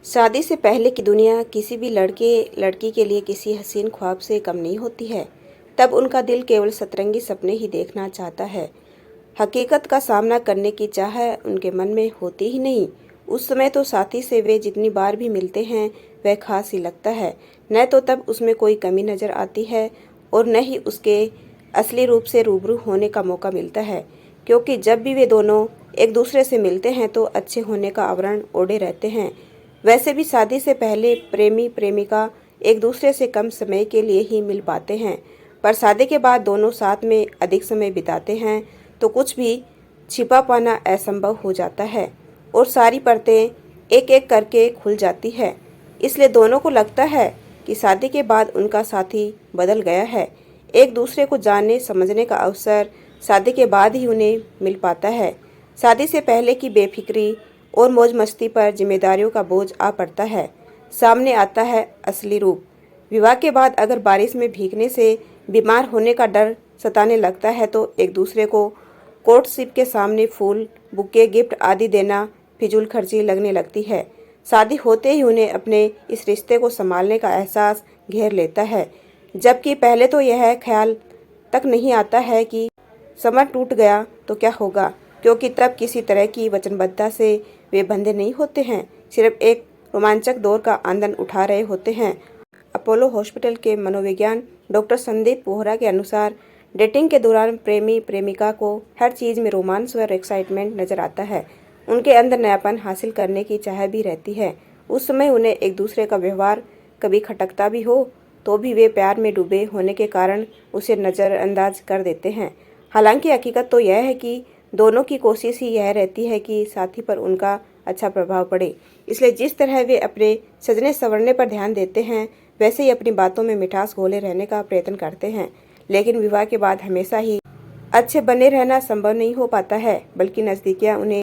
शादी से पहले की दुनिया किसी भी लड़के लड़की के लिए किसी हसीन ख्वाब से कम नहीं होती है। तब उनका दिल केवल सतरंगी सपने ही देखना चाहता है। हकीकत का सामना करने की चाह उनके मन में होती ही नहीं। उस समय तो साथी से वे जितनी बार भी मिलते हैं वह खास ही लगता है। न तो तब उसमें कोई कमी नजर आती है और न ही उसके असली रूप से रूबरू होने का मौका मिलता है, क्योंकि जब भी वे दोनों एक दूसरे से मिलते हैं तो अच्छे होने का आवरण ओढ़े रहते हैं। वैसे भी शादी से पहले प्रेमी प्रेमिका एक दूसरे से कम समय के लिए ही मिल पाते हैं, पर शादी के बाद दोनों साथ में अधिक समय बिताते हैं तो कुछ भी छिपा पाना असंभव हो जाता है और सारी परतें एक एक करके खुल जाती है। इसलिए दोनों को लगता है कि शादी के बाद उनका साथी बदल गया है। एक दूसरे को जानने समझने का अवसर शादी के बाद ही उन्हें मिल पाता है। शादी से पहले की बेफिक्री और मौज मस्ती पर जिम्मेदारियों का बोझ आ पड़ता है। सामने आता है असली रूप। विवाह के बाद अगर बारिश में भीगने से बीमार होने का डर सताने लगता है तो एक दूसरे को कोर्टशिप के सामने फूल, बुके, गिफ्ट आदि देना फिजूल खर्ची लगने लगती है। शादी होते ही उन्हें अपने इस रिश्ते को संभालने का एहसास घेर लेता है, जबकि पहले तो यह ख्याल तक नहीं आता है कि समर टूट गया तो क्या होगा, क्योंकि तब किसी तरह की वचनबद्धता से वे बंधे नहीं होते हैं, सिर्फ एक रोमांचक दौर का आनंद उठा रहे होते हैं। अपोलो हॉस्पिटल के मनोविज्ञान डॉक्टर संदीप बोहरा के अनुसार डेटिंग के दौरान प्रेमी प्रेमिका को हर चीज में रोमांस और एक्साइटमेंट नजर आता है। उनके अंदर नयापन हासिल करने की चाह भी रहती है। उस समय उन्हें एक दूसरे का व्यवहार कभी खटकता भी हो तो भी वे प्यार में डूबे होने के कारण उसे नज़रअंदाज कर देते हैं। हालांकि हकीकत तो यह है कि दोनों की कोशिश ही यह रहती है कि साथी पर उनका अच्छा प्रभाव पड़े। इसलिए जिस तरह वे अपने सजने संवरने पर ध्यान देते हैं वैसे ही अपनी बातों में मिठास घोले रहने का प्रयत्न करते हैं। लेकिन विवाह के बाद हमेशा ही अच्छे बने रहना संभव नहीं हो पाता है, बल्कि नज़दीकियाँ उन्हें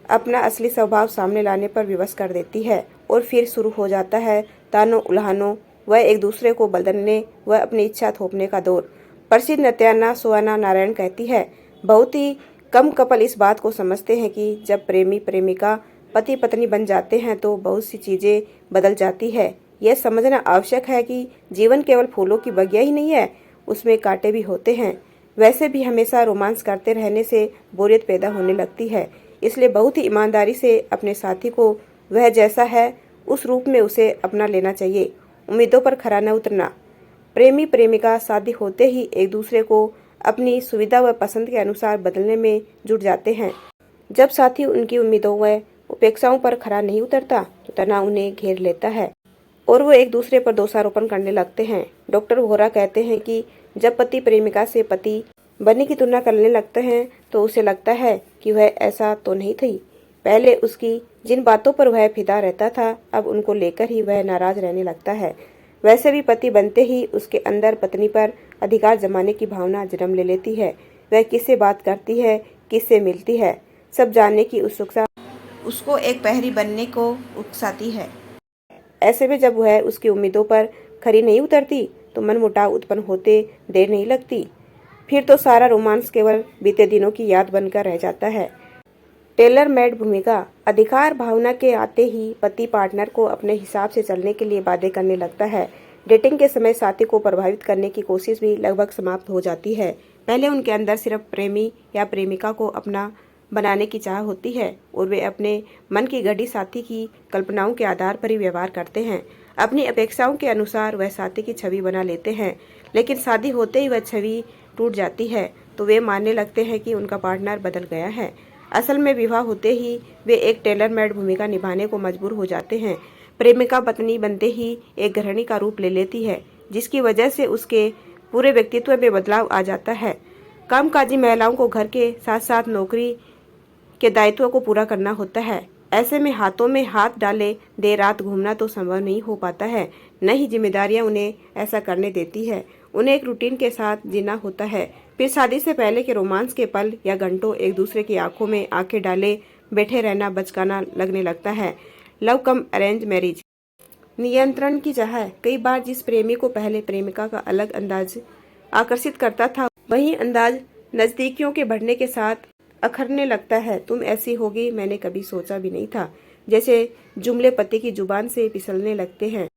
अपना असली स्वभाव सामने लाने पर विवश कर देती है और फिर शुरू हो जाता है तानों उल्हानों व एक दूसरे को बदलने व अपनी इच्छा थोपने का दौर। प्रसिद्ध नृत्यांगना सोआना नारायण कहती है, बहुत ही कम कपल इस बात को समझते हैं कि जब प्रेमी प्रेमिका पति पत्नी बन जाते हैं तो बहुत सी चीज़ें बदल जाती है। यह समझना आवश्यक है कि जीवन केवल फूलों की बगिया ही नहीं है, उसमें कांटे भी होते हैं। वैसे भी हमेशा रोमांस करते रहने से बोरियत पैदा होने लगती है। इसलिए बहुत ही ईमानदारी से अपने साथी को वह जैसा है उस रूप में उसे अपना लेना चाहिए, उम्मीदों पर खरा न उतरना। प्रेमी प्रेमिका शादी होते ही एक दूसरे को अपनी सुविधा व पसंद के अनुसार बदलने में जुट जाते हैं। जब साथी उनकी उम्मीदों व उपेक्षाओं पर खरा नहीं उतरता तो तनाव उन्हें घेर लेता है और वो एक दूसरे पर दोषारोपण करने लगते हैं। डॉक्टर वोहरा कहते हैं कि जब पति प्रेमिका से पति बनने की तुलना करने लगते हैं तो उसे लगता है कि वह ऐसा तो नहीं थी। पहले उसकी जिन बातों पर वह फिदा रहता था अब उनको लेकर ही वह नाराज रहने लगता है। वैसे भी पति बनते ही उसके अंदर पत्नी पर अधिकार जमाने की भावना जन्म ले लेती है। वह किससे बात करती है, किससे मिलती है, सब जानने की उत्सुकता उसको एक पहरी बनने को उकसाती है। ऐसे में जब वह उसकी उम्मीदों पर खरी नहीं उतरती तो मनमुटाव उत्पन्न होते देर नहीं लगती। फिर तो सारा रोमांस केवल बीते दिनों की याद बनकर रह जाता है। टेलर मेड भूमिका अधिकार भावना के आते ही पति पार्टनर को अपने हिसाब से चलने के लिए बातें करने लगता है। डेटिंग के समय साथी को प्रभावित करने की कोशिश भी लगभग समाप्त हो जाती है। पहले उनके अंदर सिर्फ प्रेमी या प्रेमिका को अपना बनाने की चाह होती है और वे अपने मन की गढ़ी साथी की कल्पनाओं के आधार पर ही व्यवहार करते हैं। अपनी अपेक्षाओं के अनुसार वह साथी की छवि बना लेते हैं, लेकिन शादी होते ही वह छवि टूट जाती है तो वे मानने लगते हैं कि उनका पार्टनर बदल गया है। असल में विवाह होते ही वे एक टेलर मेड भूमिका निभाने को मजबूर हो जाते हैं। प्रेमिका पत्नी बनते ही एक गृहिणी का रूप ले लेती है, जिसकी वजह से उसके पूरे व्यक्तित्व में बदलाव आ जाता है। कामकाजी महिलाओं को घर के साथ साथ नौकरी के दायित्व को पूरा करना होता है। ऐसे में हाथों में हाथ डाले देर रात घूमना तो संभव नहीं हो पाता है, न ही जिम्मेदारियां उन्हें ऐसा करने देती है। उन्हें एक रूटीन के साथ जीना होता है। फिर शादी से पहले के रोमांस के पल या घंटों एक दूसरे की आंखों में आंखें डाले बैठे रहना बचकाना लगने लगता है। लव कम अरेंज मैरिज नियंत्रण की चाह कई बार जिस प्रेमी को पहले प्रेमिका का अलग अंदाज आकर्षित करता था वही अंदाज नजदीकियों के बढ़ने के साथ अखरने लगता है। तुम ऐसी होगी मैंने कभी सोचा भी नहीं था। जैसे जुमले पति की जुबान से फिसलने लगते हैं।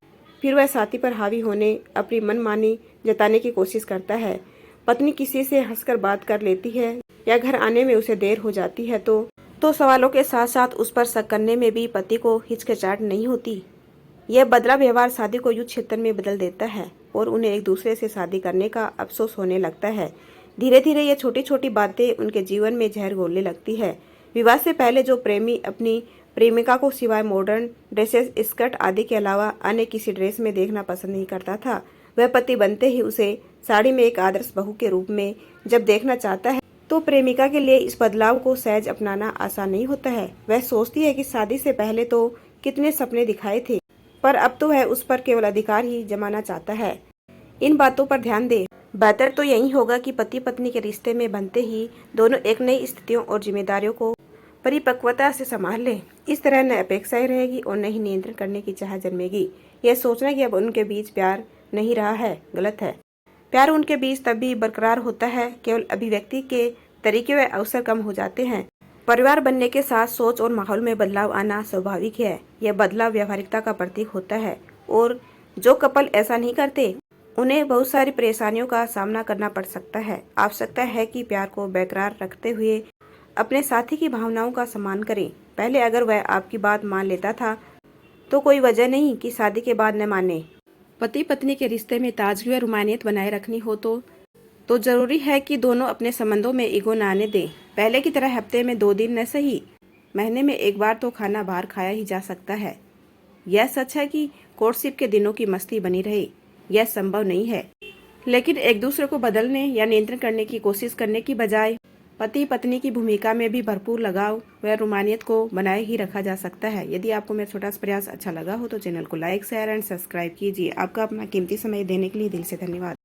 फिर वह साथी पर हावी होने, अपनी मनमानी जताने की कोशिश करता है। पत्नी किसी से हंसकर बात कर लेती है या घर आने में उसे देर हो जाती है तो सवालों के साथ साथ उस पर शक करने में भी पति को हिचकिचाहट नहीं होती। यह बदला व्यवहार शादी को युद्ध क्षेत्र में बदल देता है और उन्हें एक दूसरे से शादी करने का अफसोस होने लगता है। धीरे धीरे ये छोटी छोटी बातें उनके जीवन में जहर घोलने लगती है। विवाह से पहले जो प्रेमी अपनी प्रेमिका को सिवाय मॉडर्न ड्रेसेस, स्कर्ट आदि के अलावा अन्य किसी ड्रेस में देखना पसंद नहीं करता था, वह पति बनते ही उसे साड़ी में एक आदर्श बहू के रूप में जब देखना चाहता है तो प्रेमिका के लिए इस बदलाव को सहज अपनाना आसान नहीं होता है। वह सोचती है कि शादी से पहले तो कितने सपने दिखाए थे, पर अब तो वह उस पर केवल अधिकार ही जमाना चाहता है। इन बातों पर ध्यान दे। बेहतर तो यही होगा कि पति पत्नी के रिश्ते में बनते ही दोनों एक नई स्थितियों और जिम्मेदारियों को परिपक्वता से संभाल ले। इस तरह न अपेक्षाएं रहेगी और न ही नियंत्रण करने की चाह जन्मेगी। यह सोचना कि अब उनके बीच प्यार नहीं रहा है गलत है। प्यार उनके बीच तब भी बरकरार होता है, केवल अभिव्यक्ति के तरीके व अवसर कम हो जाते हैं। परिवार बनने के साथ सोच और माहौल में बदलाव आना स्वाभाविक है। यह बदलाव व्यावहारिकता का प्रतीक होता है और जो कपल ऐसा नहीं करते उन्हें बहुत सारी परेशानियों का सामना करना पड़ सकता है। आवश्यकता है कि प्यार को बरकरार रखते हुए अपने साथी की भावनाओं का सम्मान करें। पहले अगर वह आपकी बात मान लेता था तो कोई वजह नहीं कि शादी के बाद न माने। पति पत्नी के रिश्ते में ताजगी व रुमानियत बनाए रखनी हो तो जरूरी है कि दोनों अपने संबंधों में ईगो न आने दें। पहले की तरह हफ्ते में 2 दिन न सही, महीने में 1 बार तो खाना बाहर खाया ही जा सकता है। यह सच है कि कोर्टशिप के दिनों की मस्ती बनी रहे, यह संभव नहीं है, लेकिन एक दूसरे को बदलने या नियंत्रण करने की कोशिश करने की बजाय पति पत्नी की भूमिका में भी भरपूर लगाव व रुमानियत को बनाए ही रखा जा सकता है। यदि आपको मेरा छोटा सा प्रयास अच्छा लगा हो तो चैनल को लाइक, शेयर एंड सब्सक्राइब कीजिए। आपका अपना कीमती समय देने के लिए दिल से धन्यवाद।